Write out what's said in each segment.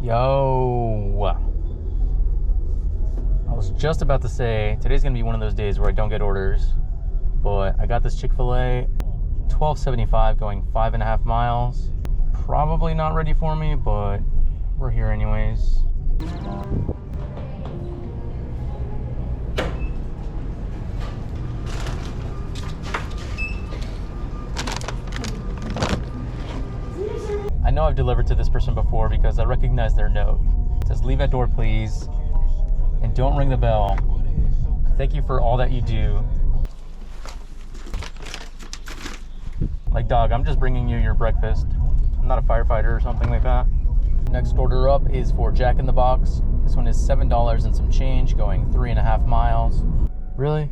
Yo. I was just about to say, today's gonna be one of those days where I don't get orders, but I got this Chick-fil-A, $12.75 going 5.5 miles. Probably not ready for me, but we're here anyways. I know I've delivered to this person before because I recognize their note. It says, leave at door please, and don't ring the bell. Thank you for all that you do. Like, dog, I'm just bringing you your breakfast. I'm not a firefighter or something like that. Next order up is for Jack in the Box. This one is $7 and some change, going 3.5 miles. Really?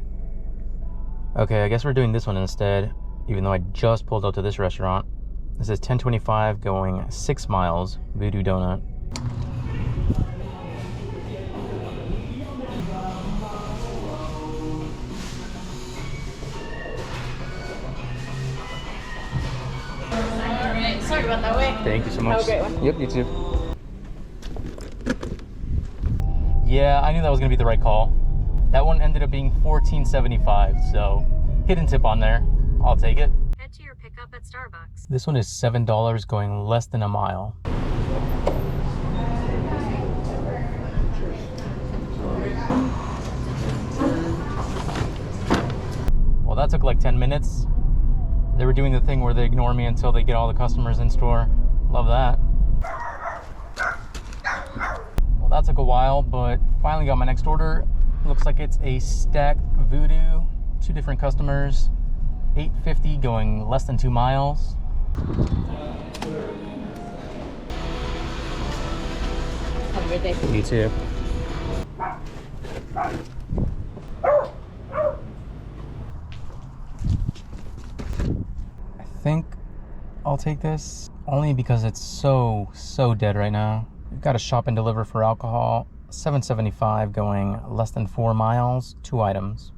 Okay, I guess we're doing this one instead, even though I just pulled up to this restaurant. This is $10.25 going 6 miles, Voodoo Donut. Alright, sorry about that way. Thank you so much. Have a great one. Yep, you too. Yeah, I knew that was gonna be the right call. That one ended up being $14.75, so hidden tip on there. I'll take it. Head to your pickup at Starbucks. This one is $7 going less than a mile. Well, that took like 10 minutes. They were doing the thing where they ignore me until they get all the customers in store. Love that. Well, that took a while, but finally got my next order. Looks like it's a stacked Voodoo, 2 different customers, $8.50 going less than 2 miles. Have a good day. You too. I think I'll take this only because it's so dead right now. We've got a shop and deliver for alcohol, $7.75 going less than 4 miles, 2 items.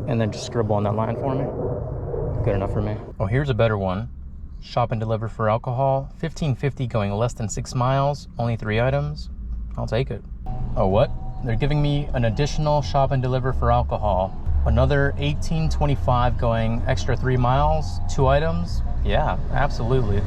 And then just scribble on that line for me. Good enough for me. Oh, here's a better one. Shop and deliver for alcohol, $15.50 going less than 6 miles, only 3 items. I'll take it. Oh, what? They're giving me an additional shop and deliver for alcohol. Another $18.25 going extra 3 miles, 2 items. Yeah, absolutely.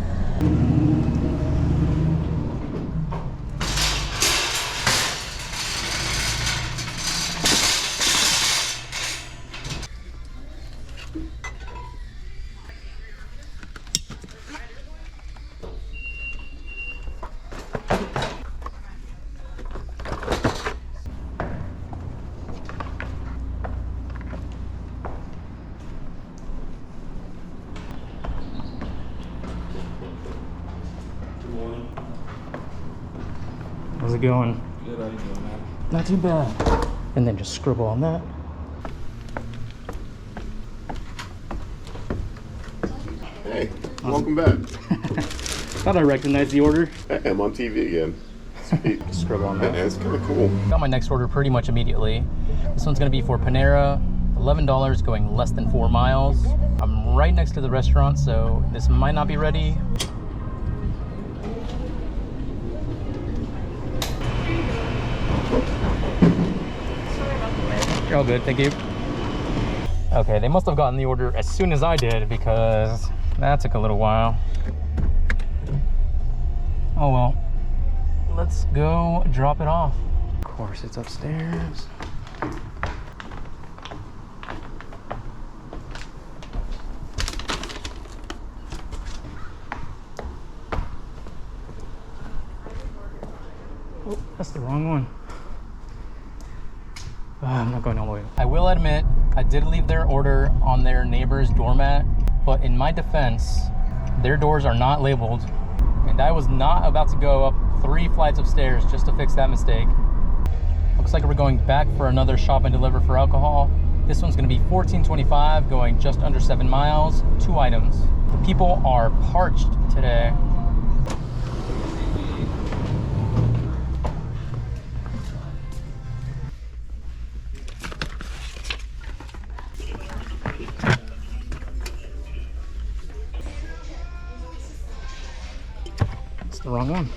How's it going? Good, how you doing, man? Not too bad. And then just scribble on that. Hey, welcome back. Thought I recognized the order. I'm on TV again. Sweet. Scribble on that. Yeah, it's kind of cool. Got my next order pretty much immediately. This one's gonna be for Panera, $11 going less than 4 miles. I'm right next to the restaurant, so this might not be ready. You're all good, thank you. Okay, they must have gotten the order as soon as I did because that took a little while. Oh well, let's go drop it off. Of course, it's upstairs. Oh, that's the wrong one. I'm not going all the way. I will admit, I did leave their order on their neighbor's doormat, but in my defense, their doors are not labeled, and I was not about to go up 3 flights of stairs just to fix that mistake. Looks like we're going back for another shop and deliver for alcohol. This one's gonna be $14.25, going just under 7 miles, 2 items. The people are parched today. the wrong one.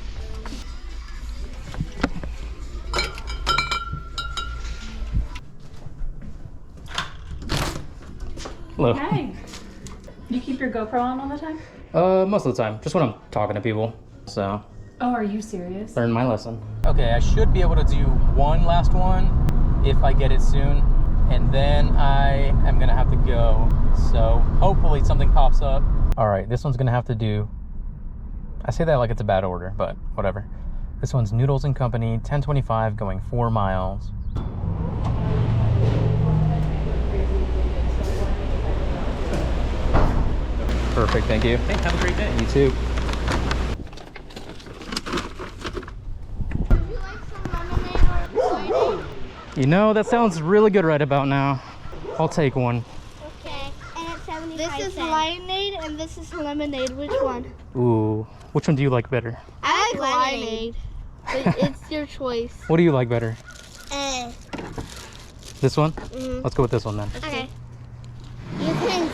Hello. Hey. You keep your GoPro on all the time? Most of the time, just when I'm talking to people. So, Oh, are you serious? learn my lesson. Okay, I should be able to do one last one if I get it soon, and then I am gonna have to go. So hopefully something pops up. All right, this one's gonna have to do. I say that like it's a bad order, but whatever. This one's Noodles and Company, 1025, going 4 miles. Perfect, thank you. Hey, have a great day. You too. Would you like some lemonade or lemonade? You know, that sounds really good right about now. I'll take one. Okay. And it's 75 This is lemonade and this is lemonade. Which one? Ooh, which one do you like better? I like lemonade. But it's your choice. What do you like better? This one? Mm-hmm. Let's go with this one then. Okay. You can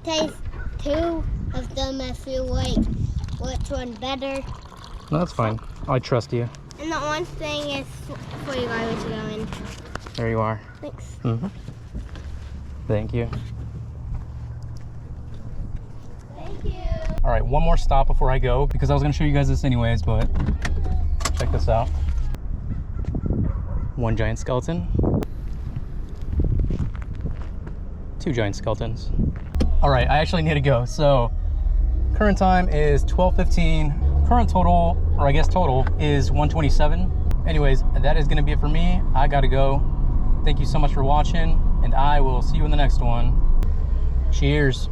taste two of them if you like which one better. No, that's fine. I trust you. And the orange thing is for you guys to go in. There you are. Thanks. Mm-hmm. Thank you. Thank you. All right, one more stop before I go, because I was gonna show you guys this anyways, but check this out. One giant skeleton. Two giant skeletons. All right, I actually need to go. So current time is 12:15. Current total, or I guess total, is 127. Anyways, that is gonna be it for me. I gotta go. Thank you so much for watching, and I will see you in the next one. Cheers.